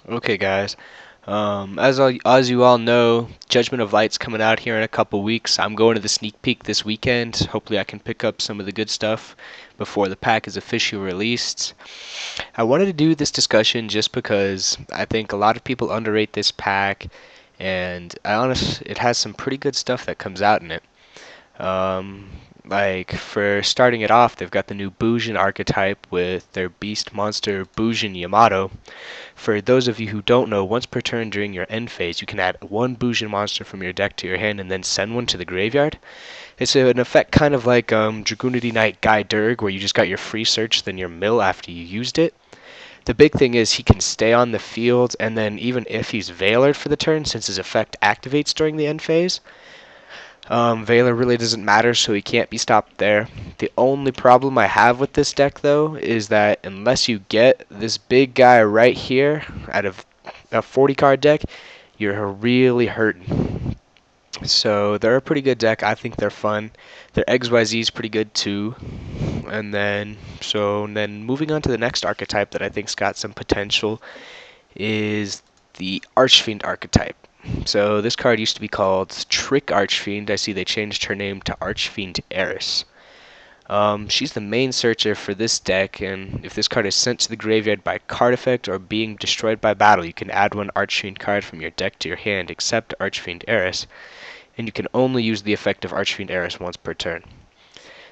Okay, guys. As you all know, Judgment of Light's coming out here in a couple weeks. I'm going to the sneak peek this weekend. Hopefully, I can pick up some of the good stuff before the pack is officially released. I wanted to do this discussion just because I think a lot of people underrate this pack, and it has some pretty good stuff that comes out in it. Um, like for starting it off, they've got the new Bujin archetype with their beast monster Bujin Yamato. For those of you who don't know, once per turn during your end phase, you can add one Bujin monster from your deck to your hand and then send one to the graveyard. It's an effect kind of like Dragoonity Knight Guy Durg, where you just got your free search, then your mill after you used it. The big thing is he can stay on the field, and then even if he's Veilered for the turn, since his effect activates during the end phase, Veiler really doesn't matter, so he can't be stopped there. The only problem I have with this deck, though, is that unless you get this big guy right here out of a 40 card deck, you're really hurting. So they're a pretty good deck. I think they're fun. Their XYZ is pretty good too. And then moving on to the next archetype that I think's got some potential is the Archfiend archetype. So this card used to be called Trick Archfiend. I see they changed her name to Archfienderos. She's the main searcher for this deck, and if this card is sent to the graveyard by card effect or being destroyed by battle, you can add one Archfiend card from your deck to your hand except Archfiend Eris, and you can only use the effect of Archfiend Eris once per turn.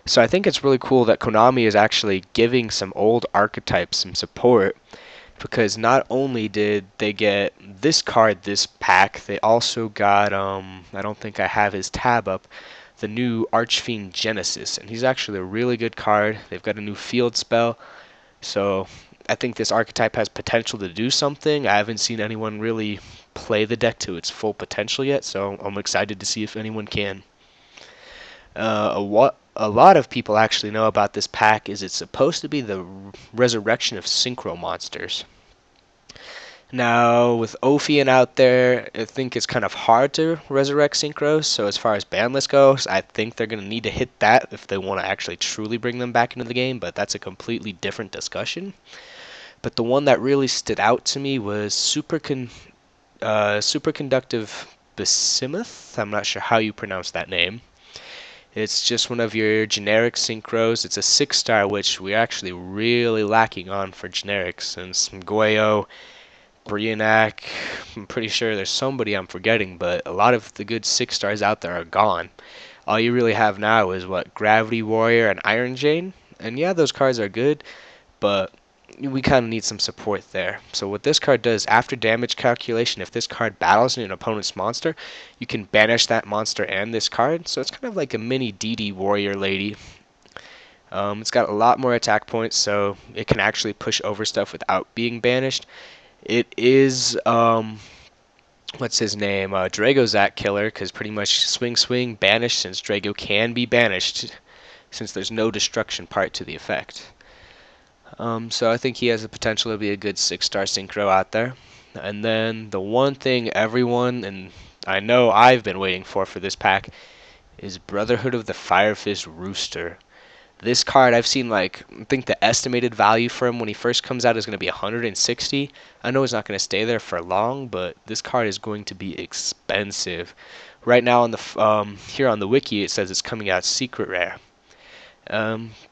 So I think it's really cool that Konami is actually giving some old archetypes some support, because not only did they get this card this pack, they also got I don't think I have his tab up, the new Archfiend Genesis, and he's actually a really good card. They've got a new field spell, so I think this archetype has potential to do something. I haven't seen anyone really play the deck to its full potential yet, so I'm excited to see if anyone can. What a lot of people actually know about this pack is it's supposed to be the resurrection of synchro monsters. Now, with Ophian out there, I think it's kind of hard to resurrect Synchros, so as far as ban list goes, I think they're going to need to hit that if they want to actually truly bring them back into the game, but that's a completely different discussion. But the one that really stood out to me was Superconductive Behemoth. I'm not sure how you pronounce that name. It's just one of your generic synchros. It's a 6-star, which we're actually really lacking on for generics, since Goyo, Brianak, I'm pretty sure there's somebody I'm forgetting, but a lot of the good 6-stars out there are gone. All you really have now is what, Gravity Warrior and Iron Jane, and yeah, those cards are good, but we kind of need some support there. So what this card does, after damage calculation, if this card battles an opponent's monster, you can banish that monster and this card, so it's kind of like a mini DD Warrior Lady. It's got a lot more attack points, so it can actually push over stuff without being banished. It is, what's his name? Dragozak Killer, because pretty much swing, banish, since Drago can be banished, since there's no destruction part to the effect. So I think he has the potential to be a good 6-star synchro out there. And then the one thing everyone, and I know I've been waiting for this pack, is Brotherhood of the Fire Fist Rooster. This card, I've seen, like, I think the estimated value for him when he first comes out is going to be 160. I know he's not going to stay there for long, but this card is going to be expensive. Right now on the here on the wiki, it says it's coming out secret rare.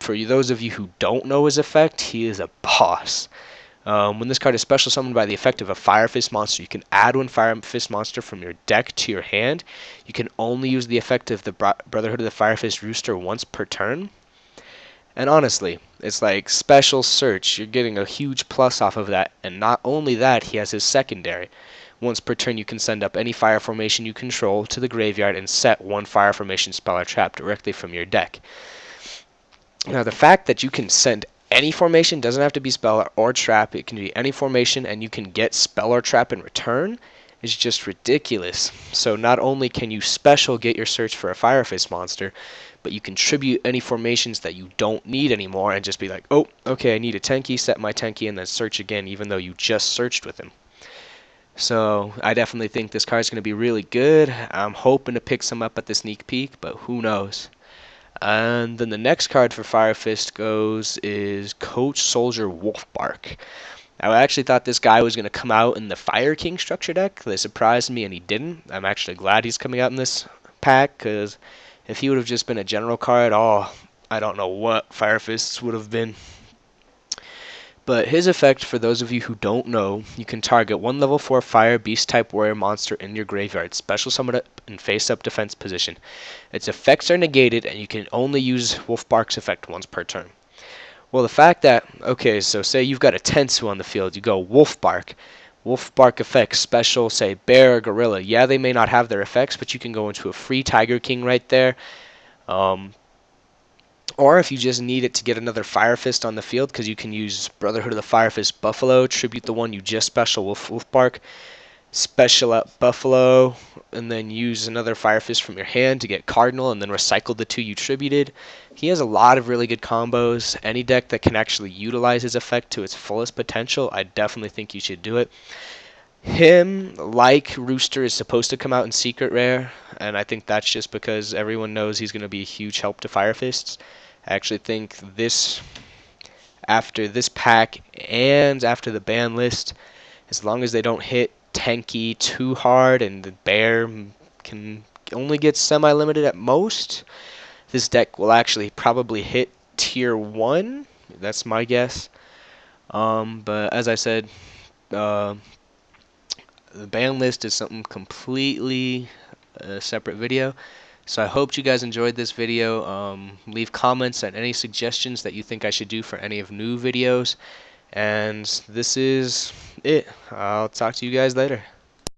For those of you who don't know his effect, he is a boss. When this card is special summoned by the effect of a Fire Fist monster, you can add one Fire Fist monster from your deck to your hand. You can only use the effect of the Brotherhood of the Fire Fist Rooster once per turn. And honestly, it's like special search. You're getting a huge plus off of that. And not only that, he has his secondary. Once per turn, you can send up any fire formation you control to the graveyard and set one fire formation spell or trap directly from your deck. Now, the fact that you can send any formation, doesn't have to be spell or trap, it can be any formation, and you can get spell or trap in return, is just ridiculous. So not only can you special get your search for a Fire Fist monster, but you can tribute any formations that you don't need anymore and just be like, oh, okay, I need a Tenki, set my Tenki, and then search again, even though you just searched with him. So I definitely think this card's going to be really good. I'm hoping to pick some up at the sneak peek, but who knows. And then the next card for Fire Fist goes is Coach Soldier Woof Bark. I actually thought this guy was going to come out in the Fire King structure deck. They surprised me and he didn't. I'm actually glad he's coming out in this pack, because if he would have just been a general card, oh, I don't know what Fire Fists would have been. But his effect, for those of you who don't know, you can target one level 4 fire beast type warrior monster in your graveyard, special summon it in face up defense position. Its effects are negated and you can only use Woof Bark's effect once per turn. Well, the fact that, okay, so say you've got a Tensu on the field, you go Woof Bark. Wolf Bark effects, special, say bear or gorilla. Yeah, they may not have their effects, but you can go into a free Tiger King right there. Or if you just need it to get another Fire Fist on the field, because you can use Brotherhood of the Fire Fist Buffalo, tribute the one you just special Wolf Bark, special out Buffalo, and then use another Fire Fist from your hand to get Cardinal, and then recycle the two you tributed. He has a lot of really good combos. Any deck that can actually utilize his effect to its fullest potential, I definitely think you should do it. Him, like Rooster, is supposed to come out in Secret Rare, and I think that's just because everyone knows he's going to be a huge help to Fire Fists. I actually think this, after this pack and after the ban list, as long as they don't hit tanky too hard and the bear can only get semi-limited at most, this deck will actually probably hit tier 1. That's my guess. But as I said, the ban list is something completely separate video. So I hope you guys enjoyed this video. Leave comments and any suggestions that you think I should do for any of new videos. And this is it. I'll talk to you guys later.